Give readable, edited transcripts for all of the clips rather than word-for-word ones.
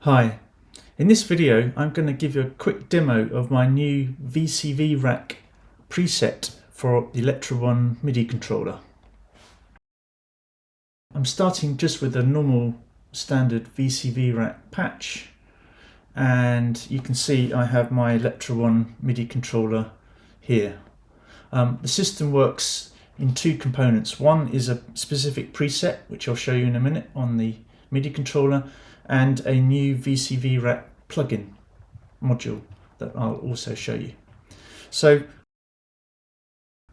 Hi, in this video I'm going to give you a quick demo of my new VCV Rack preset for the Electra One MIDI controller. I'm starting just with a normal standard VCV Rack patch, and you can see I have my Electra One MIDI controller here. The system works in two components. One is a specific preset, which I'll show you in a minute, on the MIDI controller, and a new VCV Rack plugin module that I'll also show you. So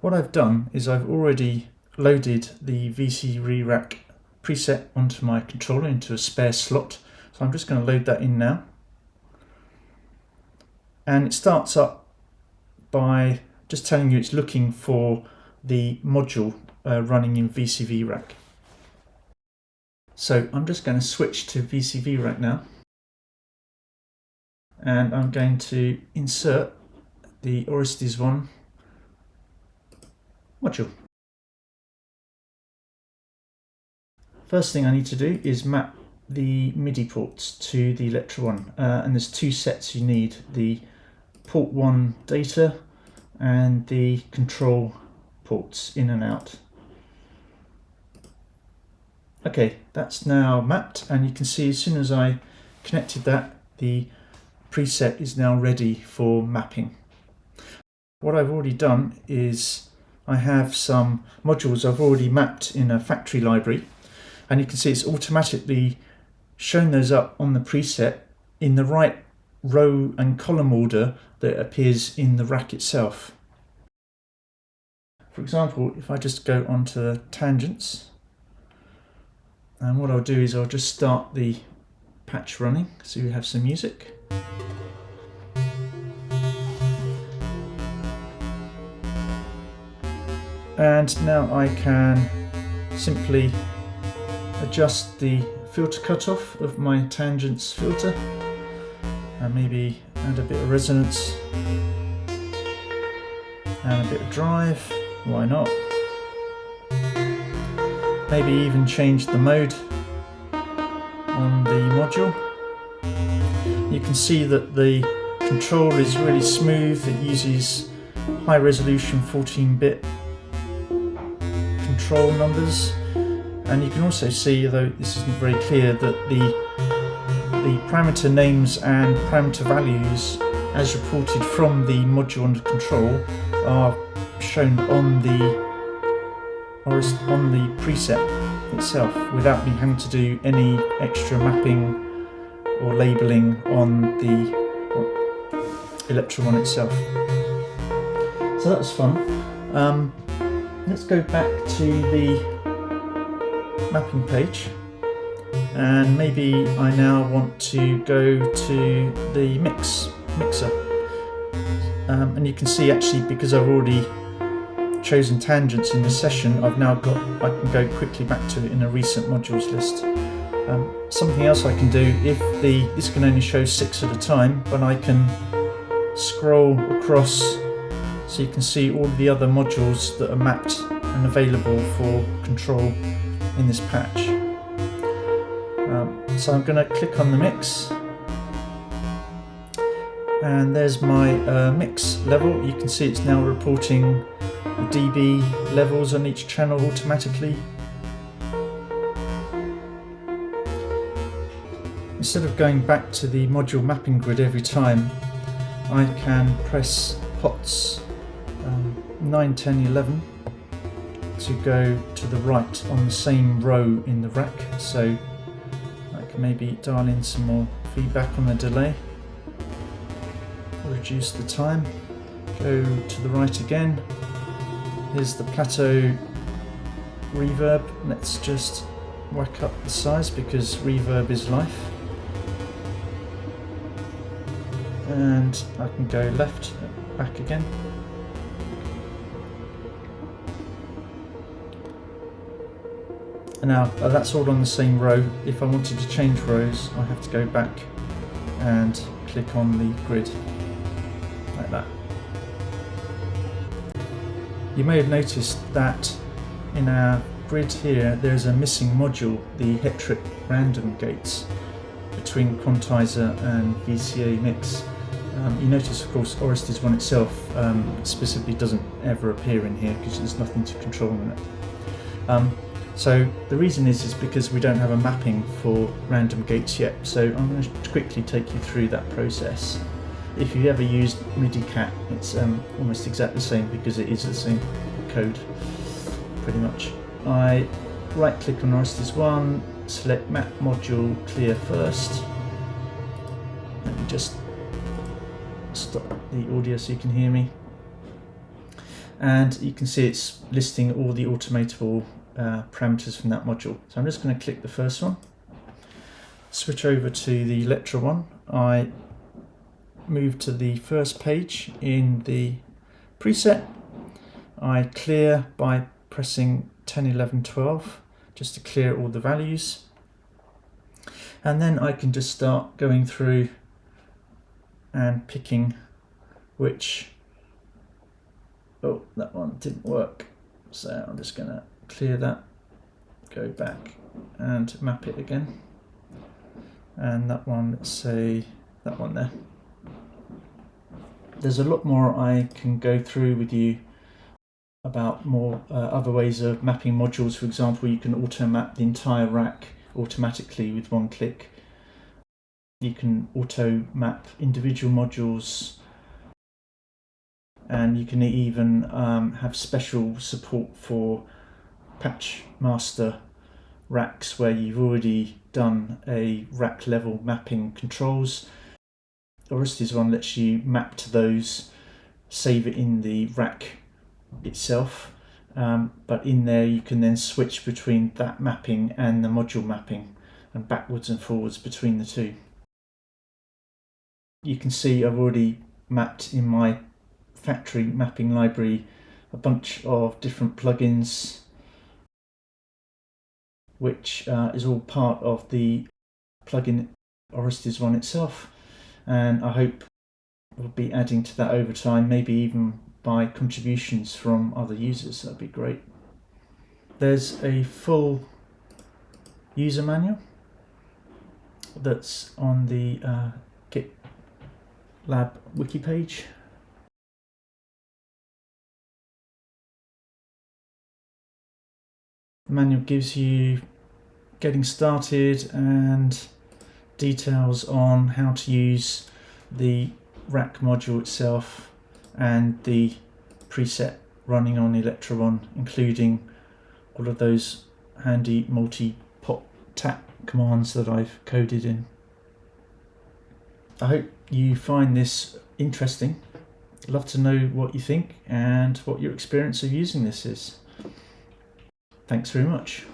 what I've done is I've already loaded the VCV Rack preset onto my controller into a spare slot. So I'm just going to load that in now. And it starts up by just telling you it's looking for the module running in VCV Rack. So I'm just going to switch to VCV Rack now, and I'm going to insert the Orestes One module. First thing I need to do is map the MIDI ports to the Electra One, and there's two sets you need: the port 1 data and the control ports in and out. Okay, that's now mapped, and you can see as soon as I connected that, the preset is now ready for mapping. What I've already done is I have some modules I've already mapped in a factory library, and you can see it's automatically shown those up on the preset in the right row and column order that appears in the rack itself. For example, if I just go onto the tangents, and what I'll do is I'll just start the patch running so you have some music. And now I can simply adjust the filter cutoff of my tangents filter, and maybe add a bit of resonance and a bit of drive, why not? Maybe even change the mode on the module. You can see that the control is really smooth. It uses high resolution 14-bit control numbers, and you can also see, though this isn't very clear, that the parameter names and parameter values as reported from the module under control are shown on the preset itself without me having to do any extra mapping or labelling on the Electra One itself. So that was fun. Let's go back to the mapping page, and maybe I now want to go to the mixer, and you can see actually, because I've already chosen tangents in the session, I can go quickly back to it in a recent modules list. Something else I can do, this can only show 6 at a time, but I can scroll across so you can see all the other modules that are mapped and available for control in this patch. So I'm going to click on the mix, and there's my mix level. You can see it's now reporting the dB levels on each channel automatically. Instead of going back to the module mapping grid every time, I can press pots 9, 10, 11 to go to the right on the same row in the rack. So I can maybe dial in some more feedback on the delay, reduce the time, go to the right again. Here's the plateau reverb. Let's just whack up the size because reverb is life. And I can go left, back again. And now that's all on the same row. If I wanted to change rows, I have to go back and click on the grid like that. You may have noticed that in our grid here there's a missing module, the Hetric random gates. between quantizer and VCA mix. You notice, of course, Orestes One itself specifically doesn't ever appear in here because there's nothing to control in it. So the reason is because we don't have a mapping for random gates yet. So I'm going to quickly take you through that process. If you've ever used MIDI cat, it's almost exactly the same because it is the same code, pretty much. I right click on Orestes One, select map module clear first. Let me just stop the audio so you can hear me. And you can see it's listing all the automatable parameters from that module. So I'm just going to click the first one, switch over to the Electra One. I move to the first page in the preset. I clear by pressing 10, 11, 12 just to clear all the values, and then I can just start going through and picking which, oh, that one didn't work, so I'm just going to clear that, go back and map it again, and that one, let's say that one there. There's a lot more I can go through with you about more other ways of mapping modules. For example, you can auto map the entire rack automatically with one click. You can auto map individual modules, and you can even have special support for patch master racks where you've already done a rack level mapping controls. Orestes One lets you map to those, save it in the rack itself, but in there you can then switch between that mapping and the module mapping and backwards and forwards between the two. You can see I've already mapped in my factory mapping library a bunch of different plugins, which is all part of the plugin Orestes One itself, and I hope we'll be adding to that over time, maybe even by contributions from other users. That'd be great. There's a full user manual that's on the GitLab wiki page. The manual gives you getting started and details on how to use the rack module itself and the preset running on Electra One, including all of those handy multi-pot tap commands that I've coded in. I hope you find this interesting. I'd love to know what you think and what your experience of using this is. Thanks very much.